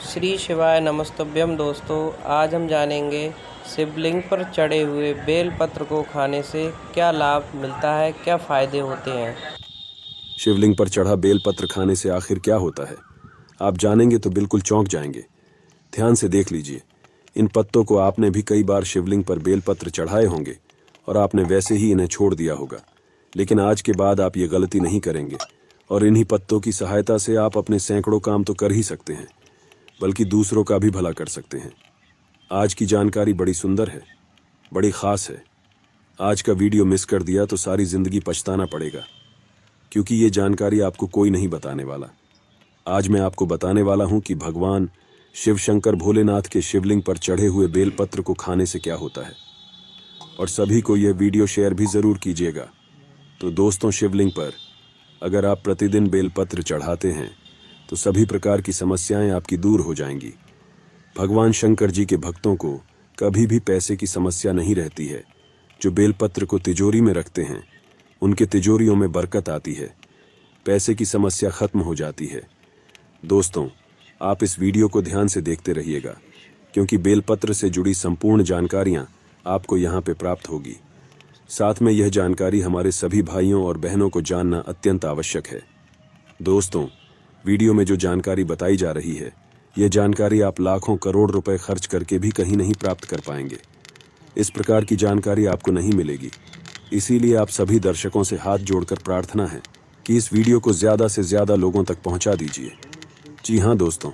श्री शिवाय नमस्तुभ्यम दोस्तों, आज हम जानेंगे शिवलिंग पर चढ़े हुए बेल पत्र को खाने से क्या लाभ मिलता है, क्या फायदे होते हैं। शिवलिंग पर चढ़ा बेल पत्र खाने से आखिर क्या होता है, आप जानेंगे तो बिल्कुल चौंक जाएंगे। ध्यान से देख लीजिए। इन पत्तों को आपने भी कई बार शिवलिंग पर बेल पत्र चढ़ाए होंगे और आपने वैसे ही इन्हें छोड़ दिया होगा। लेकिन आज के बाद आप ये गलती नहीं करेंगे और इन्हीं पत्तों की सहायता से आप अपने सैकड़ों काम तो कर ही सकते हैं, बल्कि दूसरों का भी भला कर सकते हैं। आज की जानकारी बड़ी सुंदर है, बड़ी खास है। आज का वीडियो मिस कर दिया तो सारी जिंदगी पछताना पड़ेगा, क्योंकि ये जानकारी आपको कोई नहीं बताने वाला। आज मैं आपको बताने वाला हूं कि भगवान शिव शंकर भोलेनाथ के शिवलिंग पर चढ़े हुए बेलपत्र को खाने से क्या होता है। और सभी को यह वीडियो शेयर भी जरूर कीजिएगा। तो दोस्तों, शिवलिंग पर अगर आप प्रतिदिन बेलपत्र चढ़ाते हैं तो सभी प्रकार की समस्याएं आपकी दूर हो जाएंगी। भगवान शंकर जी के भक्तों को कभी भी पैसे की समस्या नहीं रहती है। जो बेलपत्र को तिजोरी में रखते हैं उनके तिजोरियों में बरकत आती है, पैसे की समस्या खत्म हो जाती है। दोस्तों, आप इस वीडियो को ध्यान से देखते रहिएगा, क्योंकि बेलपत्र से जुड़ी संपूर्ण जानकारियां आपको यहाँ पे प्राप्त होगी। साथ में यह जानकारी हमारे सभी भाइयों और बहनों को जानना अत्यंत आवश्यक है। दोस्तों, वीडियो में जो जानकारी बताई जा रही है, यह जानकारी आप लाखों करोड़ रुपए खर्च करके भी कहीं नहीं प्राप्त कर पाएंगे। इस प्रकार की जानकारी आपको नहीं मिलेगी। इसीलिए आप सभी दर्शकों से हाथ जोड़कर प्रार्थना है कि इस वीडियो को ज़्यादा से ज़्यादा लोगों तक पहुंचा दीजिए। जी हाँ दोस्तों,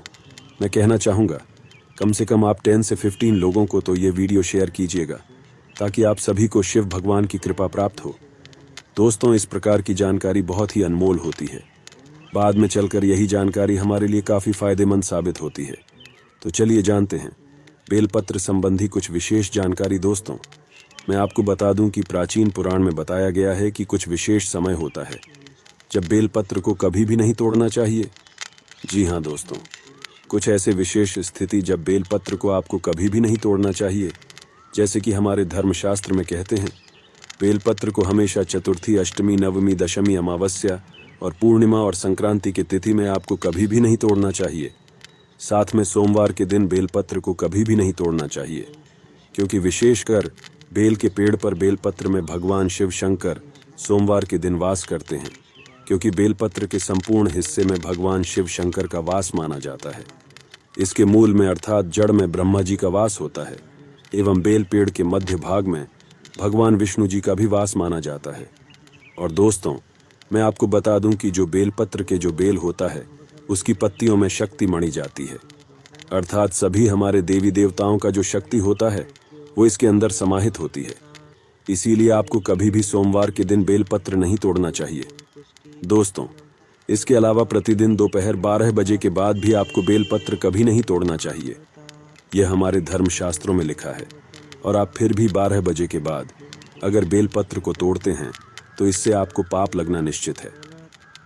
मैं कहना चाहूँगा, कम से कम आप 10 से 15 लोगों को तो ये वीडियो शेयर कीजिएगा, ताकि आप सभी को शिव भगवान की कृपा प्राप्त हो। दोस्तों, इस प्रकार की जानकारी बहुत ही अनमोल होती है। बाद में चलकर यही जानकारी हमारे लिए काफ़ी फायदेमंद साबित होती है। तो चलिए जानते हैं बेलपत्र संबंधी कुछ विशेष जानकारी। दोस्तों, मैं आपको बता दूं कि प्राचीन पुराण में बताया गया है कि कुछ विशेष समय होता है जब बेलपत्र को कभी भी नहीं तोड़ना चाहिए। जी हाँ दोस्तों, कुछ ऐसे विशेष स्थिति जब बेलपत्र को आपको कभी भी नहीं तोड़ना चाहिए। जैसे कि हमारे धर्मशास्त्र में कहते हैं, बेलपत्र को हमेशा चतुर्थी, अष्टमी, नवमी, दशमी, अमावस्या और पूर्णिमा और संक्रांति की तिथि में आपको कभी भी नहीं तोड़ना चाहिए। साथ में सोमवार के दिन बेलपत्र को कभी भी नहीं तोड़ना चाहिए, क्योंकि विशेषकर बेल के पेड़ पर बेलपत्र में भगवान शिव शंकर सोमवार के दिन वास करते हैं, क्योंकि बेलपत्र के संपूर्ण हिस्से में भगवान शिव शंकर का वास माना जाता है। इसके मूल में अर्थात जड़ में ब्रह्मा जी का वास होता है, एवं बेल पेड़ के मध्य भाग में भगवान विष्णु जी का भी वास माना जाता है। और दोस्तों, मैं आपको बता दूं कि जो बेलपत्र के जो बेल होता है उसकी पत्तियों में शक्ति मणि जाती है, अर्थात सभी हमारे देवी देवताओं का जो शक्ति होता है वो इसके अंदर समाहित होती है। इसीलिए आपको कभी भी सोमवार के दिन बेलपत्र नहीं तोड़ना चाहिए। दोस्तों, इसके अलावा प्रतिदिन दोपहर 12 बजे के बाद भी आपको बेलपत्र कभी नहीं तोड़ना चाहिए। यह हमारे धर्मशास्त्रों में लिखा है। और आप फिर भी 12 बजे के बाद अगर बेलपत्र को तोड़ते हैं तो इससे आपको पाप लगना निश्चित है।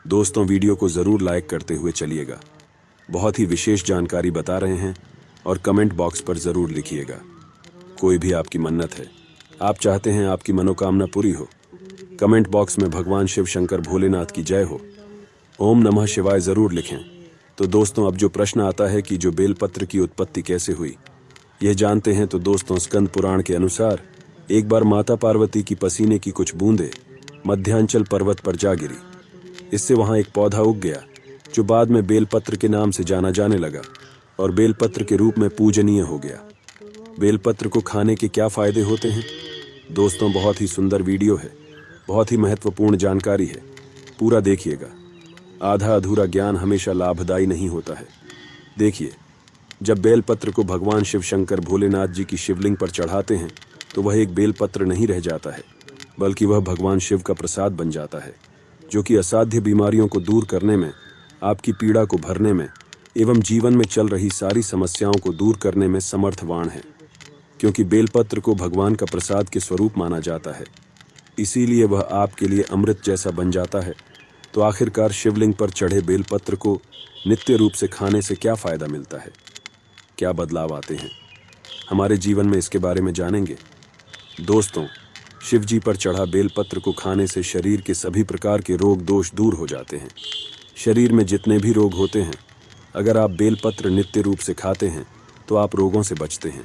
दोस्तों, वीडियो को ज़रूर लाइक करते हुए चलिएगा। बहुत ही विशेष जानकारी बता रहे हैं और कमेंट बॉक्स पर ज़रूर लिखिएगा। कोई भी आपकी मन्नत है, आप चाहते हैं आपकी मनोकामना पूरी हो, कमेंट बॉक्स में भगवान शिव शंकर भोलेनाथ की जय हो, ओम नमः शिवाय ज़रूर लिखें। तो दोस्तों, अब जो प्रश्न आता है कि जो बेलपत्र की उत्पत्ति कैसे हुई, यह जानते हैं। तो दोस्तों, स्कंद पुराण के अनुसार एक बार माता पार्वती की पसीने की कुछ बूंदें मध्यांचल पर्वत पर जा गिरी। इससे वहां एक पौधा उग गया जो बाद में बेलपत्र के नाम से जाना जाने लगा और बेलपत्र के रूप में पूजनीय हो गया। बेलपत्र को खाने के क्या फायदे होते हैं? दोस्तों, बहुत ही सुंदर वीडियो है, बहुत ही महत्वपूर्ण जानकारी है, पूरा देखिएगा। आधा अधूरा ज्ञान हमेशा लाभदायी नहीं होता है। देखिए, जब बेलपत्र को भगवान शिव शंकर भोलेनाथ जी की शिवलिंग पर चढ़ाते हैं तो वह एक बेलपत्र नहीं रह जाता है, बल्कि वह भगवान शिव का प्रसाद बन जाता है, जो कि असाध्य बीमारियों को दूर करने में, आपकी पीड़ा को भरने में एवं जीवन में चल रही सारी समस्याओं को दूर करने में समर्थवान है। क्योंकि बेलपत्र को भगवान का प्रसाद के स्वरूप माना जाता है, इसीलिए वह आपके लिए अमृत जैसा बन जाता है। तो आखिरकार शिवलिंग पर चढ़े बेलपत्र को नित्य रूप से खाने से क्या फायदा मिलता है, क्या बदलाव आते हैं हमारे जीवन में, इसके बारे में जानेंगे। दोस्तों, शिव जी पर चढ़ा बेलपत्र को खाने से शरीर के सभी प्रकार के रोग दोष दूर हो जाते हैं। शरीर में जितने भी रोग होते हैं, अगर आप बेलपत्र नित्य रूप से खाते हैं तो आप रोगों से बचते हैं।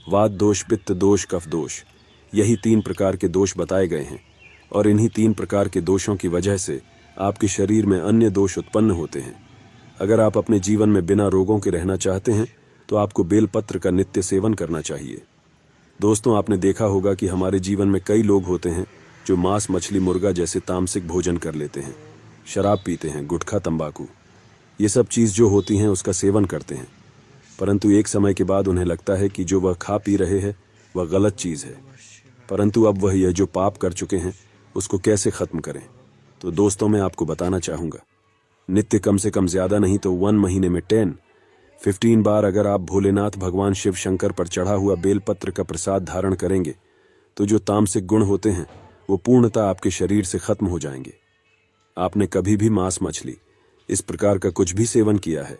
वात दोष, पित्त दोष, कफ दोष, यही 3 प्रकार के दोष बताए गए हैं और इन्हीं 3 प्रकार के दोषों की वजह से आपके शरीर में अन्य दोष उत्पन्न होते हैं। अगर आप अपने जीवन में बिना रोगों के रहना चाहते हैं तो आपको बेलपत्र का नित्य सेवन करना चाहिए। दोस्तों, आपने देखा होगा कि हमारे जीवन में कई लोग होते हैं जो मांस, मछली, मुर्गा जैसे तामसिक भोजन कर लेते हैं, शराब पीते हैं, गुटखा, तंबाकू, ये सब चीज़ जो होती हैं उसका सेवन करते हैं, परंतु एक समय के बाद उन्हें लगता है कि जो वह खा पी रहे हैं वह गलत चीज़ है, परंतु अब वह यह जो पाप कर चुके हैं उसको कैसे ख़त्म करें। तो दोस्तों, मैं आपको बताना चाहूँगा, नित्य कम से कम ज़्यादा नहीं तो 1 महीने में 15 बार अगर आप भोलेनाथ भगवान शिव शंकर पर चढ़ा हुआ बेलपत्र का प्रसाद धारण करेंगे तो जो तामसिक गुण होते हैं वो पूर्णतः आपके शरीर से खत्म हो जाएंगे। आपने कभी भी मांस, मछली, इस प्रकार का कुछ भी सेवन किया है,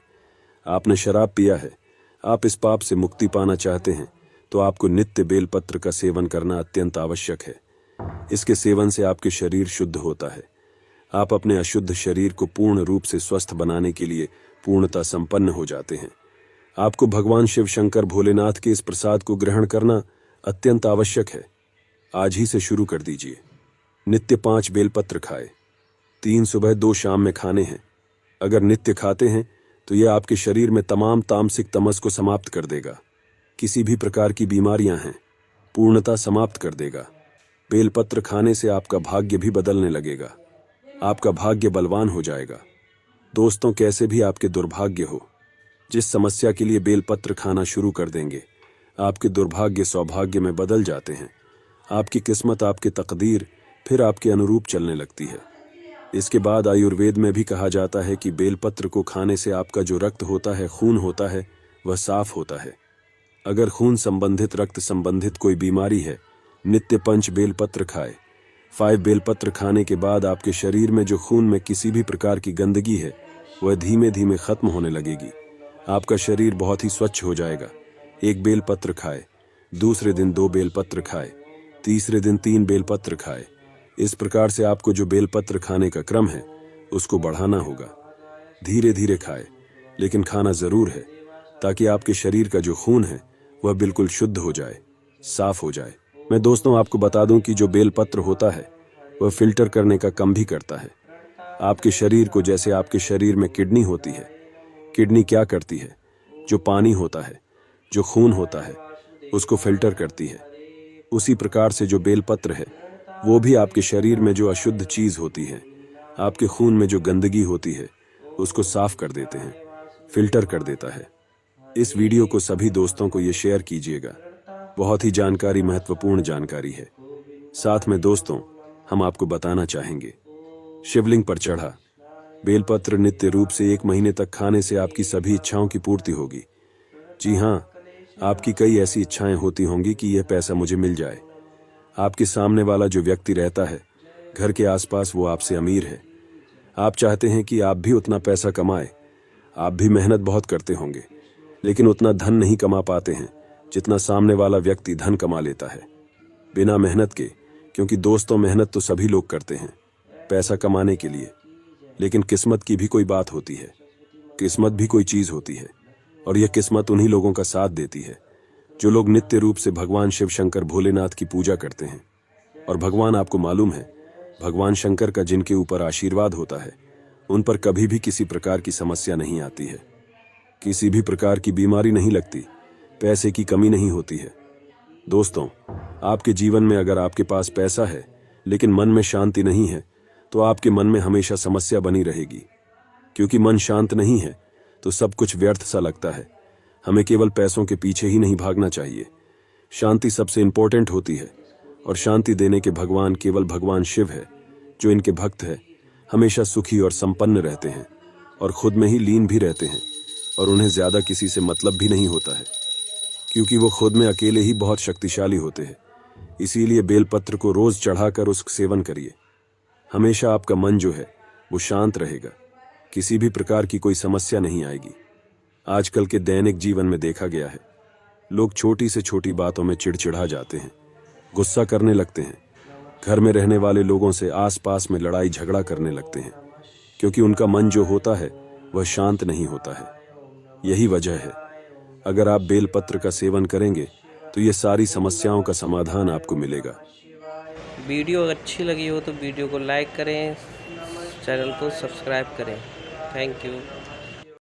आपने शराब पिया है, आप इस पाप से मुक्ति पाना चाहते हैं तो आपको नित्य बेलपत्र का सेवन करना अत्यंत आवश्यक है। इसके सेवन से आपके शरीर शुद्ध होता है। आप अपने अशुद्ध शरीर को पूर्ण रूप से स्वस्थ बनाने के लिए पूर्णतः संपन्न हो जाते हैं। आपको भगवान शिव शंकर भोलेनाथ के इस प्रसाद को ग्रहण करना अत्यंत आवश्यक है। आज ही से शुरू कर दीजिए। नित्य 5 बेलपत्र खाए, 3 सुबह 2 शाम में खाने हैं। अगर नित्य खाते हैं तो यह आपके शरीर में तमाम तामसिक तमस को समाप्त कर देगा। किसी भी प्रकार की बीमारियां हैं पूर्णतः समाप्त कर देगा। बेलपत्र खाने से आपका भाग्य भी बदलने लगेगा, आपका भाग्य बलवान हो जाएगा। दोस्तों, कैसे भी आपके दुर्भाग्य हो, जिस समस्या के लिए बेलपत्र खाना शुरू कर देंगे आपके दुर्भाग्य सौभाग्य में बदल जाते हैं। आपकी किस्मत, आपकी तकदीर फिर आपके अनुरूप चलने लगती है। इसके बाद आयुर्वेद में भी कहा जाता है कि बेलपत्र को खाने से आपका जो रक्त होता है, खून होता है, वह साफ होता है। अगर खून संबंधित, रक्त संबंधित कोई बीमारी है, नित्य 5 बेलपत्र खाए। 5 बेलपत्र खाने के बाद आपके शरीर में जो खून में किसी भी प्रकार की गंदगी है वह धीमे धीमे खत्म होने लगेगी। आपका शरीर बहुत ही स्वच्छ हो जाएगा। 1 बेलपत्र खाए, दूसरे दिन 2 बेलपत्र खाए, तीसरे दिन 3 बेलपत्र खाए। इस प्रकार से आपको जो बेलपत्र खाने का क्रम है उसको बढ़ाना होगा। धीरे धीरे खाए, लेकिन खाना जरूर है, ताकि आपके शरीर का जो खून है वह बिल्कुल शुद्ध हो जाए, साफ हो जाए। मैं दोस्तों आपको बता दूं कि जो बेलपत्र होता है वह फिल्टर करने का काम भी करता है। आपके शरीर को, जैसे आपके शरीर में किडनी होती है, किडनी क्या करती है, जो पानी होता है, जो खून होता है, उसको फिल्टर करती है। उसी प्रकार से जो बेलपत्र है वो भी आपके शरीर में जो अशुद्ध चीज होती है, आपके खून में जो गंदगी होती है, उसको साफ कर देते हैं, फिल्टर कर देता है। इस वीडियो को सभी दोस्तों को ये शेयर कीजिएगा। बहुत ही जानकारी, महत्वपूर्ण जानकारी है। साथ में दोस्तों, हम आपको बताना चाहेंगे, शिवलिंग पर चढ़ा बेलपत्र नित्य रूप से 1 महीने तक खाने से आपकी सभी इच्छाओं की पूर्ति होगी। जी हाँ, आपकी कई ऐसी इच्छाएं होती होंगी कि यह पैसा मुझे मिल जाए। आपके सामने वाला जो व्यक्ति रहता है घर के आसपास, वो आपसे अमीर है। आप चाहते हैं कि आप भी उतना पैसा कमाए। आप भी मेहनत बहुत करते होंगे, लेकिन उतना धन नहीं कमा पाते हैं जितना सामने वाला व्यक्ति धन कमा लेता है बिना मेहनत के। क्योंकि दोस्तों, मेहनत तो सभी लोग करते हैं पैसा कमाने के लिए, लेकिन किस्मत की भी कोई बात होती है। किस्मत भी कोई चीज होती है, और यह किस्मत उन्हीं लोगों का साथ देती है जो लोग नित्य रूप से भगवान शिव शंकर भोलेनाथ की पूजा करते हैं। और भगवान, आपको मालूम है, भगवान शंकर का जिनके ऊपर आशीर्वाद होता है उन पर कभी भी किसी प्रकार की समस्या नहीं आती है, किसी भी प्रकार की बीमारी नहीं लगती, पैसे की कमी नहीं होती है। दोस्तों, आपके जीवन में अगर आपके पास पैसा है लेकिन मन में शांति नहीं है तो आपके मन में हमेशा समस्या बनी रहेगी। क्योंकि मन शांत नहीं है तो सब कुछ व्यर्थ सा लगता है। हमें केवल पैसों के पीछे ही नहीं भागना चाहिए। शांति सबसे इंपॉर्टेंट होती है, और शांति देने के भगवान केवल भगवान शिव है। जो इनके भक्त है हमेशा सुखी और संपन्न रहते हैं, और खुद में ही लीन भी रहते हैं, और उन्हें ज्यादा किसी से मतलब भी नहीं होता है, क्योंकि वो खुद में अकेले ही बहुत शक्तिशाली होते हैं। इसीलिए बेलपत्र को रोज चढ़ाकर उसका सेवन करिए। हमेशा आपका मन जो है वो शांत रहेगा, किसी भी प्रकार की कोई समस्या नहीं आएगी। आजकल के दैनिक जीवन में देखा गया है, लोग छोटी से छोटी बातों में चिड़चिड़ा जाते हैं, गुस्सा करने लगते हैं, घर में रहने वाले लोगों से आसपास में लड़ाई झगड़ा करने लगते हैं, क्योंकि उनका मन जो होता है वह शांत नहीं होता है। यही वजह है, अगर आप बेलपत्र का सेवन करेंगे तो ये सारी समस्याओं का समाधान आपको मिलेगा। वीडियो अच्छी लगी हो तो वीडियो को लाइक करें, चैनल को सब्सक्राइब करें। Thank you.